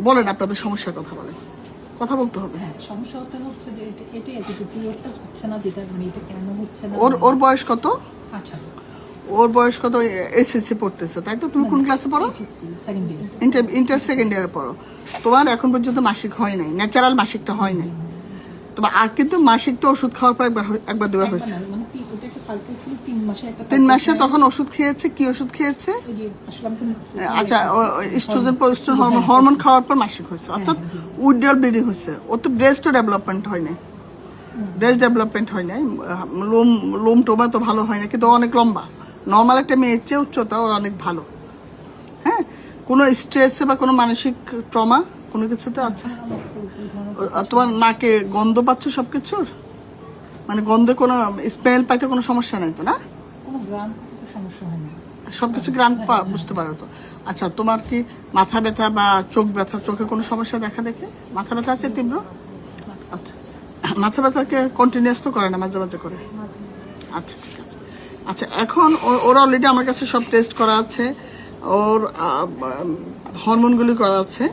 বলেন আপনাদের সমস্যার কথা বলেন, কথা বলতে হবে। হ্যাঁ, সমস্যাটা হচ্ছে যে এটাই আর কি, যে পিরিয়ডটা হচ্ছে না, যেটা মানে এটা কেন হচ্ছে না। ওর বয়স কত? 18। ওর বয়স কত? এসএসসি পড়তেছে, তাই তো? তুমি কোন ক্লাসে পড়ো? Second year. ইন্টার সেকেন্ড ইয়ারে পড়ো। তোমার এখন পর্যন্ত মাসিক হয় নাই, ন্যাচারাল মাসিকটা হয় নাই তোমার। আর কিন্তু মাসিক তো ওষুধ খাওয়ার পর একবার দুবার হয়েছে। মানে ওটা একটা সাইকেল ছিল 3 মাসে, একটা 3 মাসে তখন ওষুধ খেয়েছে। কি ওষুধ খেয়েছে? এই যে আসলে আমি আচ্ছা, ইস্ট্রোজেন প্রোজেস্টেরন হরমোন খাওয়ার পর মাসিক হয়েছে, অর্থাৎ উইথড্রল ব্লিডিং হয়েছে। ও তো ব্রেস্টও ডেভেলপমেন্ট হয় নাই, ব্রেস্ট ডেভেলপমেন্ট হয় নাই, লোম টোমা তো ভালো হয় না, কিন্তু অনেক লম্বা। নর্মাল একটা মেয়ের চেয়ে উচ্চতা ওর অনেক ভালো। হ্যাঁ, কোনো স্ট্রেসে বা কোনো মানসিক ট্রমা কোনো কিছুতে আছে? তোমার নাকে গন্ধ পাচ্ছ সব কিছুর? মানে গন্ধে কোনো স্মেল পাইতে কোনো সমস্যা নাই তো? না, কোনো গ্রাম সমস্যা হয় না, সবকিছু গ্রাম বুঝতে পারো তো? আচ্ছা, তোমার কি মাথা ব্যথা বা চোখ ব্যথা, চোখে কোনো সমস্যা দেখা দেখে? মাথা ব্যথা আছে তীব্র? আচ্ছা, মাথা ব্যথাকে কন্টিনিউয়াস তো করে না, মাঝে মাঝে করে? আচ্ছা, ঠিক আছে। আচ্ছা, এখন ওর অলরেডি আমার কাছে সব টেস্ট করা আছে, ওর হরমোনগুলি করা আছে।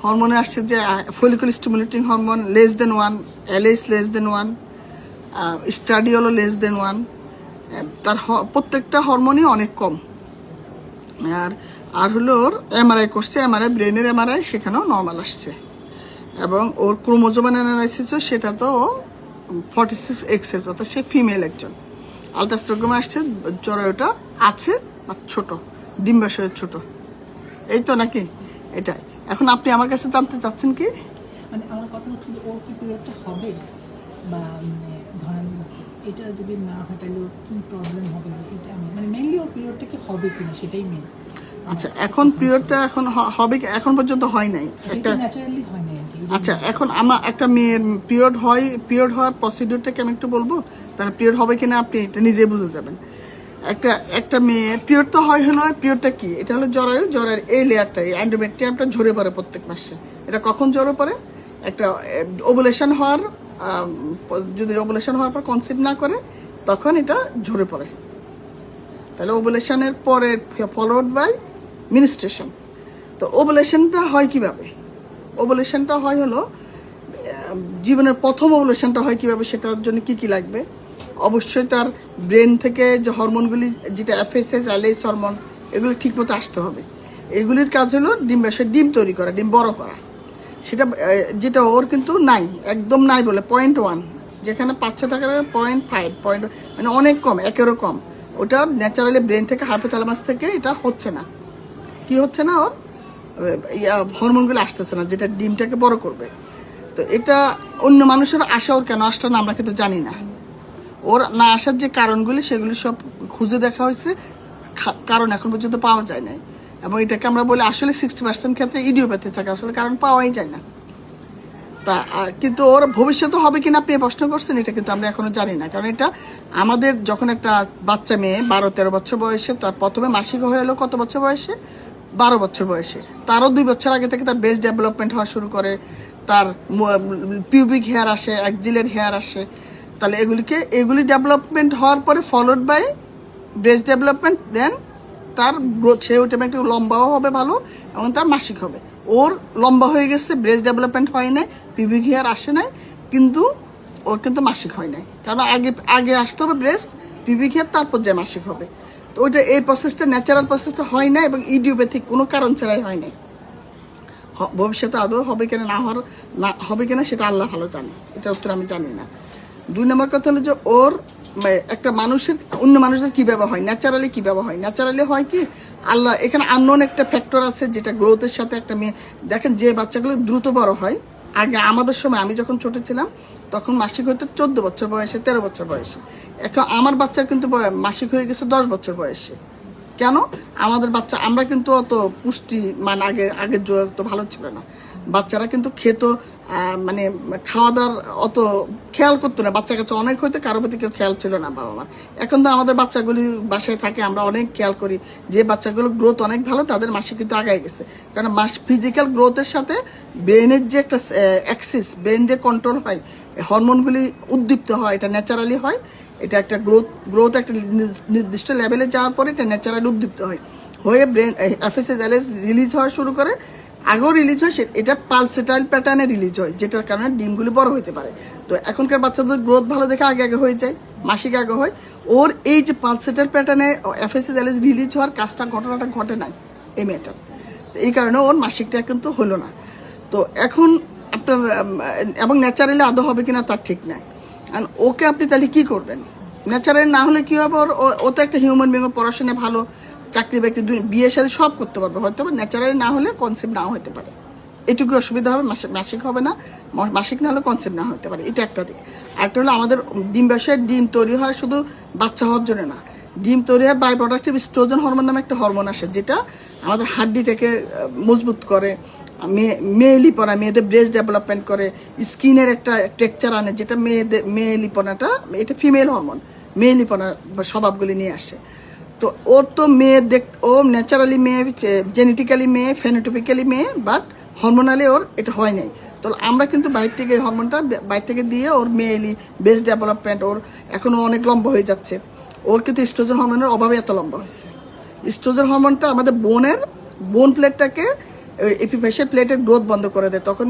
হরমোনে আসছে যে ফলিকুল স্টিমুলেটিং হরমোন <1, LH <1, স্টাডিওলো <1। তার প্রত্যেকটা হরমোনই অনেক কম। আর হলো ওর এমআরআই করছে, ব্রেনের এমআরআই, সেখানেও নর্মাল আসছে। এবং ওর ক্রোমোজোম অ্যানালাইসিসও সেটা তো 46XS, অর্থাৎ সে ফিমেল একজন। আলট্রাসোনোগ্রামে আসছে জরায়ুটা আছে বা ছোট, ডিম্বাশয়ের ছোট, এই তো নাকি? এটাই। এখন আপনি আমার কাছে জানতে চাচ্ছেন কি? মানে আমার কথা হচ্ছে যে ওর কি পিরিয়ডটা হবে, বা ধরেন এটা যদি না হয় তাহলে ওর কি প্রবলেম হবে, এটা আমি মানে মেইনলি ওর পিরিয়ডটা কি হবে কিনা সেটাই মেইন। আচ্ছা, এখন পিরিয়ডটা এখন হবে কি? এখন পর্যন্ত হয় নাই, একটা ন্যাচারালি হয় না আর কি। আচ্ছা, এখন আমার একটা মেয়ের পিরিয়ড হওয়ার প্রসিডিউরটাকে আমি একটু বলবো, তাহলে পিরিয়ড হবে কিনা আপনি এটা নিজে বুঝে যাবেন। একটা মেয়ের পিরিয়ড তো হয় হলো, পিরিয়ডটা কি? এটা হলো জ্বরের এই লেয়ারটা, এই এন্ডোমেট্রিয়ামটা ঝরে পড়ে প্রত্যেক মাসে। এটা কখন ঝরে পড়ে? একটা ওভুলেশন হওয়ার, যদি ওভুলেশন হওয়ার পর কনসিভ না করে তখন এটা ঝরে পড়ে। তাহলে ওভুলেশনের পরে ফলোড বাই মিনিস্ট্রেশন। তো ওভুলেশনটা হয় কিভাবে? ওভুলেশনটা হয় হলো, জীবনের প্রথম ওভুলেশনটা হয় কিভাবে, সেটার জন্য কি কি লাগবে? অবশ্যই তার ব্রেন থেকে যে হরমোনগুলি, যেটা FSH LH হরমোন, এগুলি ঠিকমতো আসতে হবে। এগুলির কাজ হলো ডিম্বাশয় ডিম তৈরি করা, ডিম বড় করা। সেটা যেটা ওর কিন্তু নাই, একদম নাই বলে 0.1, যেখানে 500 টাকার 0.5, মানে অনেক কম, একেরও কম। ওটা ন্যাচারালি ব্রেন থেকে, হাইপোথ্যালামাস থেকে এটা হচ্ছে না। কি হচ্ছে না? ওর হরমোনগুলো আসতেছে না, যেটা ডিমটাকে বড় করবে। তো এটা অন্য মানুষের আশা ওর কেন আসলো না আমরা কিন্তু জানি না। ওর না আসার যে কারণগুলি, সেগুলি সব খুঁজে দেখা হয়েছে, কারণ এখন পর্যন্ত পাওয়া যায় না। এবং এটাকে আমরা বলি আসলে 60% ক্ষেত্রে ইডিওপ্যাথি থাকে, আসলে কারণ পাওয়াই যায় না। তা কিন্তু ওর ভবিষ্যতে হবে কিনা আপনি প্রশ্ন করছেন, এটা কিন্তু আমরা এখনো জানি না। কারণ এটা আমাদের যখন একটা বাচ্চা মেয়ে 12-13 বছর বয়সে, তার প্রথমে মাসিক হয়ে এলো কত বছর বয়সে? 12 বছর বয়সে। তারও 2 বছর আগে থেকে তার ব্রেস্ট ডেভেলপমেন্ট হওয়া শুরু করে, তার পিউবিক হেয়ার আসে, অ্যাক্সিলারি হেয়ার আসে। তাহলে এগুলি ডেভেলপমেন্ট হওয়ার পরে ফলোড বাই ব্রেস্ট ডেভেলপমেন্ট, দেন তার গ্রোথ, সে অটোমেটিক লম্বাও হবে ভালো, এবং তার মাসিক হবে। ওর লম্বা হয়ে গেছে, ব্রেস্ট ডেভেলপমেন্ট হয় নাই, পিউবিক হেয়ার আসে নাই, কিন্তু ওর কিন্তু মাসিক হয় নাই। কারণ আগে আসতে হবে ব্রেস্ট, পিউবিক হেয়ার, তারপর যে মাসিক হবে। তো ওইটা, এই প্রসেসটা, ন্যাচারাল প্রসেসটা হয় না, এবং ইডিওপ্যাথিক কোনো কারণ ছাড়াই হয় নাই। ভবিষ্যতে আদৌ হবে কিনা, না হবে কিনা সেটা আল্লাহ ভালো জানে, এটা উত্তর আমি জানি না। 2 নম্বর কথা হলো যে ওর একটা মানুষের অন্য মানুষদের কীভাবে হয়, ন্যাচারালি কীভাবে হয়? ন্যাচারালি হয় কি, আল্লাহ এখানে আননোন একটা ফ্যাক্টর আছে, যেটা গ্রোথের সাথে একটা মেয়ে, দেখেন যে বাচ্চাগুলো দ্রুত বড় হয়, আগে আমাদের সময়, আমি যখন ছোট ছিলাম তখন মাসিক হয়তো 14 বছর বয়সে, 13 বছর বয়সে। এখন আমার বাচ্চার কিন্তু মাসিক হয়ে গেছে 10 বছর বয়সে। কেন? আমাদের বাচ্চা, আমরা কিন্তু অত পুষ্টি মান আগের তো ভালো ছিল না। বাচ্চারা কিন্তু খেত, মানে খাওয়া দাওয়ার অত খেয়াল করতো না, বাচ্চা কাছে অনেক হয়তো কারো প্রতি কেউ খেয়াল ছিল না বাবা মার। এখন তো আমাদের বাচ্চাগুলি বাসায় থাকে, আমরা অনেক খেয়াল করি। যে বাচ্চাগুলো গ্রোথ অনেক ভালো, তাদের মাসে কিন্তু আগায় গেছে। কারণ ফিজিক্যাল গ্রোথের সাথে ব্রেনের যে একটা অ্যাক্সিস, ব্রেন যে কন্ট্রোল হয়, হরমোনগুলি উদ্দীপ্ত হয়, এটা ন্যাচারালি হয়। এটা একটা গ্রোথ একটা নির্দিষ্ট লেভেলে যাওয়ার পরে এটা ন্যাচারালি উদ্দীপ্ত হয়, হয়ে ব্রেন FSH LH রিলিজ হওয়া শুরু করে, আগেও রিলিজ হয়, এটা পালসেটাইল প্যাটার্নে রিলিজ হয়, যেটার কারণে ডিমগুলি বড় হতে পারে। তো এখনকার বাচ্চাদের গ্রোথ ভালো দেখে আগে আগে হয়ে যায়, মাসিক আগে হয়। ওর এই যে পালসেটাইল প্যাটার্নে FSH LH রিলিজ হওয়ার ঘটনাটা ঘটে নাই এই মেয়েটার। তো এই কারণে ওর মাসিকটা কিন্তু হলো না। তো এখন আপনার এবং ন্যাচারালি আদৌ হবে কিনা তার ঠিক নাই। আর ওকে আপনি তাহলে কি করবেন? ন্যাচারালি না হলে কি হবে? ও তো একটা হিউম্যান বিং, পড়াশোনা ভালো, চাকরি বাকরি, বিয়ের সাথে সব করতে পারবে, হয়তো ন্যাচারালি না হলে কনসেপ্ট নাও হতে পারে, এটুকু অসুবিধা হবে। মাসিক হবে না, মাসিক না হলে কনসেপ্ট না হতে পারে, এটা একটা দিক। আরেকটা হলো আমাদের ডিম ব্যবসায় ডিম তৈরি হয় শুধু বাচ্চা হওয়ার জন্য না, ডিম তৈরি হয় বাই প্রোডাক্টিভ স্ট্রোজেন হরমোন নামে একটা হরমোন আসে, যেটা আমাদের হাড্ডিটাকে মজবুত করে, মেয়েলিপনা, মেয়েদের ব্রেস্ট ডেভেলপমেন্ট করে, স্কিনের একটা টেক্সচার আনে, যেটা মেয়েলিপনাটা, এটা ফিমেল হরমোন, মেয়েলিপনা স্বভাবগুলি নিয়ে আসে। তো ওর তো ও ন্যাচারালি মেয়ে, জেনেটিক্যালি মেয়ে, ফেনোটিপিক্যালি মেয়ে, বাট হরমোনালি ওর এটা হয় নাই। তো আমরা কিন্তু বাইরে থেকে হরমোনটা বাইরে থেকে দিয়ে ওর মেয়েলি ব্রেস্ট ডেভেলপমেন্ট, ওর এখনও অনেক লম্বা হয়ে যাচ্ছে। ওর কিন্তু ইস্ট্রোজেন হরমোনের অভাবে এত লম্বা হয়েছে। ইস্ট্রোজেন হরমোনটা আমাদের বোন প্লেটটাকে, এপিফেশিয়াল প্লেটের গ্রোথ বন্ধ করে দেয়। তখন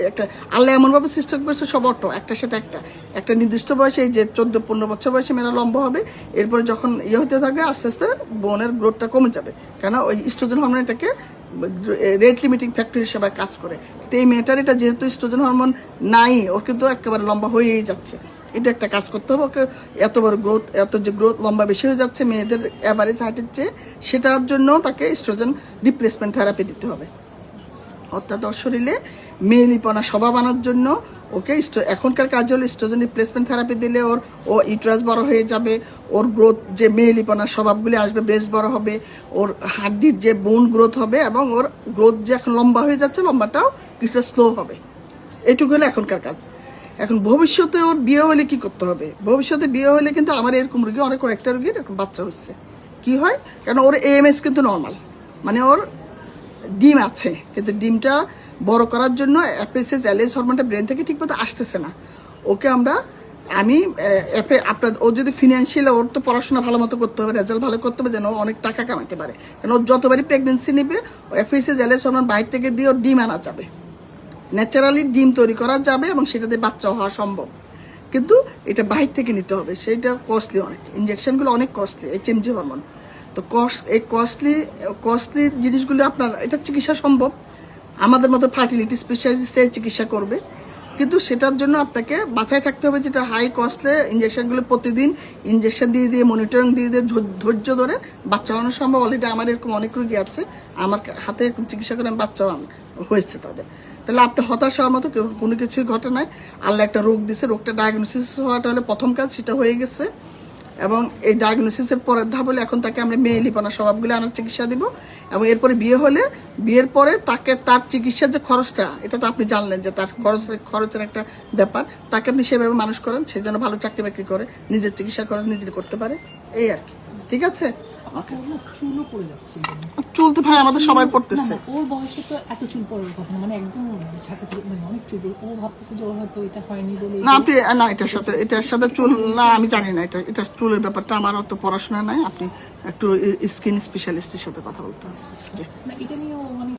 একটা আল্লাহ এমনভাবে সিস্টেম করেছে সব অটো একটার সাথে একটা নির্দিষ্ট বয়সে, এই যে 14-15 বছর বয়সে মেয়েরা লম্বা হবে, এরপরে যখন হতে থাকবে আস্তে আস্তে বোনের গ্রোথটা কমে যাবে, কেন ওই ইস্ট্রোজেন হরমোন এটাকে রেট লিমিটিং ফ্যাক্টর হিসেবে কাজ করে। কিন্তু এই মেয়েটার এটা যেহেতু ইস্ট্রোজেন হরমোন নাই, ওর কিন্তু একেবারে লম্বা হয়েই যাচ্ছে। এটা একটা কাজ করতে হবে ওকে, এত বড় গ্রোথ, গ্রোথ লম্বা বেশি হয়ে যাচ্ছে মেয়েদের অ্যাভারেজ হাইটের চেয়ে, সেটার জন্য তাকে ইস্ট্রোজেন রিপ্লেসমেন্ট থেরাপি দিতে হবে। অর্থাৎ ওর শরীরে মেয়েলিপনা স্বভাব আনার জন্য ওকে এখনকার কাজ হলো ইস্ট্রোজেন রিপ্লেসমেন্ট থেরাপি দিলে ও ইউটেরাস বড় হয়ে যাবে, ওর গ্রোথ যে মেয়েলিপনা স্বভাবগুলি আসবে, ব্রেস্ট বড় হবে, ওর হাড্ডির যে বোন গ্রোথ হবে, এবং ওর গ্রোথ যে এখন লম্বা হয়ে যাচ্ছে লম্বাটাও কিছুটা স্লো হবে। এটুকু হলো এখনকার কাজ। এখন ভবিষ্যতে ওর বিয়ে হলে কি করতে হবে? ভবিষ্যতে বিয়ে হলে কিন্তু আমার এরকম রুগী, অনেক কয়েকটা রুগীর এরকম বাচ্চা হচ্ছে। কি হয়? কারণ ওর AMS কিন্তু নর্মাল, মানে ওর ডিম আছে, কিন্তু ডিমটা বড় করার জন্য FSH LH হরমোনটা ব্রেন থেকে ঠিকমতো আসতেছে না। ওকে আপনার ও যদি ফিনান্সিয়াল, ওর তো পড়াশোনা ভালো মতো করতে হবে, রেজাল্ট ভালো করতে হবে, যেন অনেক টাকা কামাতে পারে। কারণ ওর যতবারই প্রেগনেন্সি নেবে, FSH LH হরমোন বাইরে থেকে দিয়ে ওর ডিম আনা যাবে, ন্যাচারালি ডিম তৈরি করা যাবে, এবং সেটাতে বাচ্চা হওয়া সম্ভব। কিন্তু এটা বাইরে থেকে নিতে হবে, সেইটা কস্টলি অনেক, ইঞ্জেকশনগুলো অনেক কস্টলি, HMG হরমোন। তো এই কস্টলি জিনিসগুলো আপনার এটা চিকিৎসা সম্ভব, আমাদের মতো ফার্টিলিটি স্পেশালিস্টে চিকিৎসা করবে, কিন্তু সেটার জন্য আপনাকে মাথায় থাকতে হবে যেটা হাই কস্টলে ইঞ্জেকশনগুলো প্রতিদিন ইঞ্জেকশন দিয়ে মনিটরিং দিয়ে ধৈর্য ধরে বাচ্চা হওয়ানো সম্ভব। অলরেডি আমার এরকম অনেক রোগী আছে, আমার হাতে চিকিৎসা করে বাচ্চা হয়েছে তাদের। তাহলে আপনি হতাশ হওয়ার মতো কোনো কিছুই ঘটে নাই। আল্লাহ একটা রোগ দিছে, রোগটা ডায়াগনোসিস হওয়াটা হলে প্রথম কাজ, সেটা হয়ে গেছে। এবং এই ডায়াগনোসিসের পরের ধাপ হলে এখন তাকে আমরা মেয়েলিপনা স্বভাবগুলো আনার চিকিৎসা দিব, এবং এরপরে বিয়ে হলে বিয়ের পরে তার চিকিৎসার যে খরচটা, এটা তো আপনি জানলেন যে তার খরচের একটা ব্যাপার, তাকে আপনি সেভাবে মানুষ করেন, সে যেন ভালো চাকরি বাকরি করে, নিজের চিকিৎসা খরচ নিজে করতে পারে, এই আর কি। ঠিক আছে? চুলও পড়ে যাচ্ছে, চুল তো ভাই আমাদের সবাই পড়তেছে। ওর বয়সে তো এত চুল পড়ার কথা না, মানে একদম ঝাঁকা চুল, মানে অনেক চুল। ও ভাবতেছে যে ওর হয়তো এটা হয়নি বলে না, আপনি না, এটার সাথে চুল না, আমি জানি না, এটা চুলের ব্যাপারটা আমার অত পড়াশোনা নাই, আপনি একটু স্কিন স্পেশালিস্টের সাথে কথা বলতে হবে। না, এটা